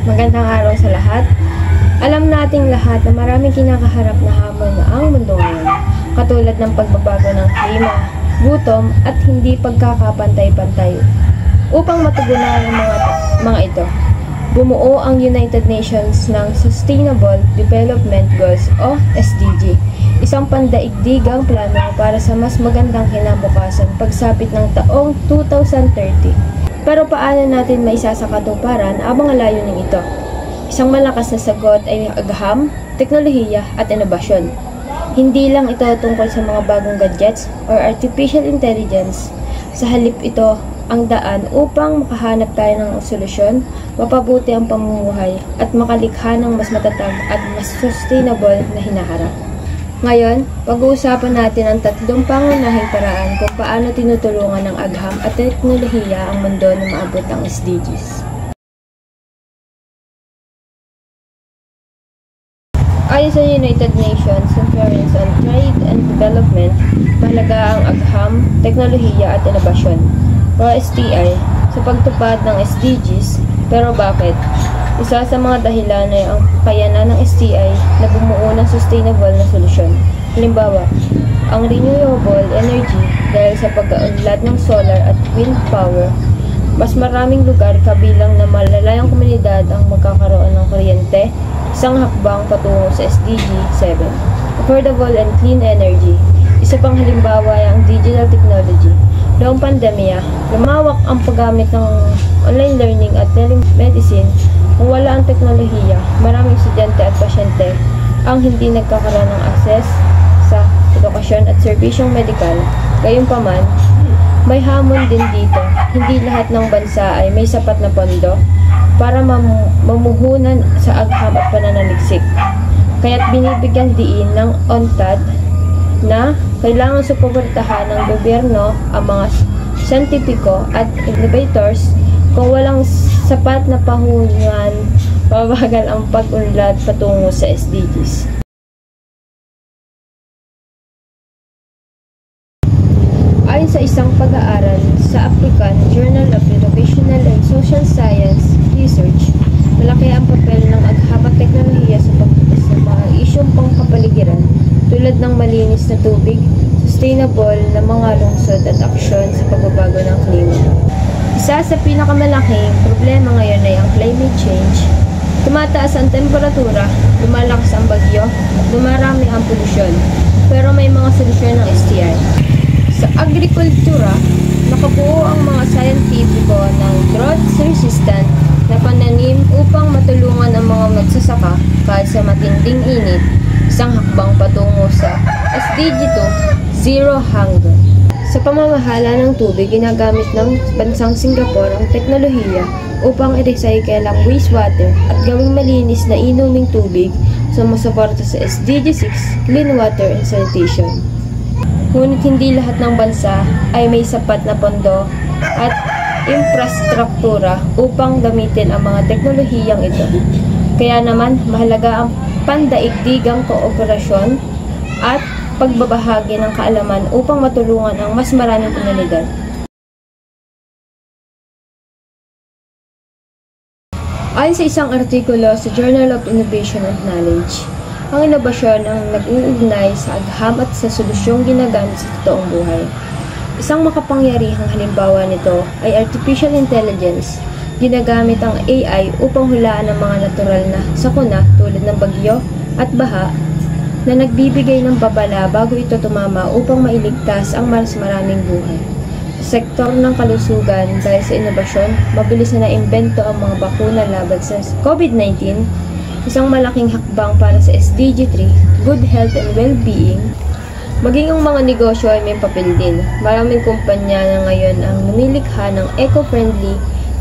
Magandang araw sa lahat. Alam nating lahat na maraming kinakaharap na hamon na ang mundo ngayon, katulad ng pagbabago ng klima, gutom at hindi pagkakapantay-pantay. Upang matugunan ang mga ito, bumuo ang United Nations ng Sustainable Development Goals o SDG, isang pandaigdigang plano para sa mas magandang kinabukasan pagsapit ng taong 2030. Pero paano natin maisasakatuparan ang mga layunin ito? Isang malakas na sagot ay agham, teknolohiya at inobasyon. Hindi lang ito tungkol sa mga bagong gadgets or artificial intelligence. Sa halip ito ang daan upang makahanap tayo ng solusyon, mapabuti ang pamumuhay at makalikha ng mas matatag at mas sustainable na hinaharap. Ngayon, pag-uusapan natin ang tatlong pangunahing paraan kung paano tinutulungan ng agham at teknolohiya ang mundo na maabot ang SDGs. Ayon sa United Nations Conference on Trade and Development, mahalaga ang agham, teknolohiya at inobasyon o STI sa pagtupad ng SDGs. Pero bakit? Isa sa mga dahilan ay ang kakayanan ng STI na bumuo ng sustainable na solusyon. Halimbawa, ang renewable energy dahil sa pag-unlad ng solar at wind power, mas maraming lugar kabilang na malalayang komunidad ang magkakaroon ng kuryente, isang hakbang patungo sa SDG 7. Affordable and clean energy. Isa pang halimbawa ay ang digital technology. Noong pandemya, lumawak ang paggamit ng online learning at telemedicine. Kung wala ang teknolohiya, maraming estudyante at pasyente ang hindi nagkakaroon ng access sa edukasyon at serbisyong medikal. Gayunpaman, may hamon din dito. Hindi lahat ng bansa ay may sapat na pondo para mamuhunan sa agham at pananaliksik. Kaya't binibigyan diin ng UNCTAD na kailangan suportahan ng gobyerno ang mga siyentipiko at innovators. Kung walang sapat na pahunan, mabagal ang pag-unlad patungo sa SDGs. Ayon sa isang pag-aaral sa African Journal of Educational and Social Science Research, malaki ang papel ng agham at teknolohiya sa pagtutos ng mga isyong pangkapaligiran tulad ng malinis na tubig, sustainable na mga lungsod at aksyon sa pagbabago ng klima. Isa sa pinakamalaking problema ngayon ay ang climate change. Tumataas ang temperatura, lumalakas ang bagyo, at dumarami ang polusyon. Pero may mga solusyon ng STI. Sa agrikultura, nakabuo ang mga scientifico ng drought-resistant na pananim upang matulungan ang mga magsasaka kahit sa matinding init, isang hakbang patungo sa SDG 2, Zero Hunger. Sa pamamahala ng tubig, ginagamit ng bansang Singapore ang teknolohiya upang i-recycle ang wastewater at gawing malinis na inuming tubig sumusuporta sa SDG 6, Clean Water and Sanitation. Ngunit hindi lahat ng bansa ay may sapat na pondo at infrastruktura upang gamitin ang mga teknolohiyang ito. Kaya naman, mahalaga ang pandaigdigang kooperasyon at pagbabahagi ng kaalaman upang matulungan ang mas maraming komunidad. Ayon sa isang artikulo sa Journal of Innovation and Knowledge, ang inobasyon ang nag-uugnay sa agham at sa solusyong ginagamit sa totoong buhay. Isang makapangyarihang halimbawa nito ay artificial intelligence. Ginagamit ang AI upang hulaan ang mga natural na sakuna tulad ng bagyo at baha na nagbibigay ng babala bago ito tumama upang mailigtas ang mas maraming buhay. Sa sektor ng kalusugan, dahil sa inobasyon, mabilis na naimbento ang mga bakuna laban sa COVID-19, isang malaking hakbang para sa SDG 3, Good Health and Well-being. Maging ang mga negosyo ay may papel din. Maraming kumpanya na ngayon ang lumilikha ng eco-friendly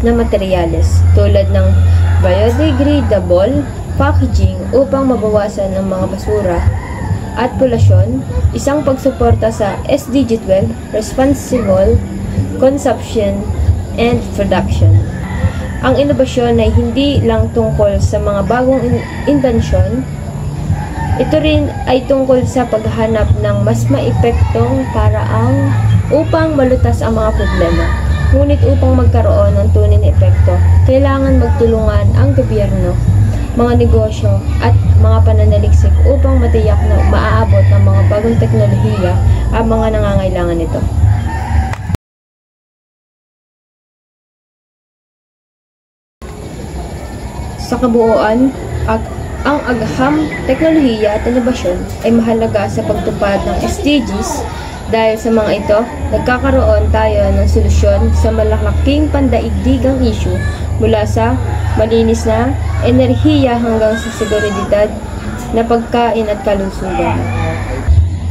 na materyales tulad ng biodegradable packaging upang mabawasan ang mga basura at polusyon, isang pagsuporta sa SDG 12, Responsible Consumption and Production. Ang inobasyon ay hindi lang tungkol sa mga bagong imbensyon, ito rin ay tungkol sa paghahanap ng mas maipektong paraang upang malutas ang mga problema. Ngunit upang magkaroon ng tunay na epekto, kailangan magtulungan ang gobyerno, mga negosyo at mga pananaliksik upang matiyak na maaabot ng mga bagong teknolohiya ang mga nangangailangan nito. Sa kabuuan, ang agham, teknolohiya at inobasyon ay mahalaga sa pagtupad ng SDGs. Dahil sa mga ito, nagkakaroon tayo ng solusyon sa malalaking pandaigdigang issue mula sa malinis na enerhiya hanggang sa seguridad na pagkain at kalusugan.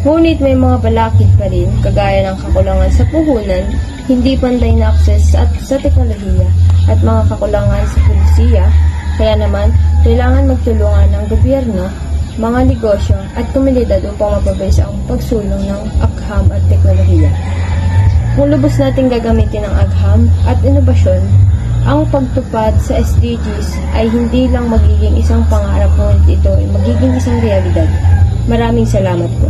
Ngunit may mga balakid pa rin, kagaya ng kakulangan sa puhunan, hindi panday na akses sa teknolohiya at mga kakulangan sa pulisiya. Kaya naman, kailangan magtulungan ng gobyerno, mga negosyo at komunidad upang mapabilis ang pagsulong ng agham at teknolohiya. Kung lubos natin gagamitin ang agham at inobasyon, ang pagtupad sa SDGs ay hindi lang magiging isang pangarap, ngunit ito ay magiging isang realidad. Maraming salamat po.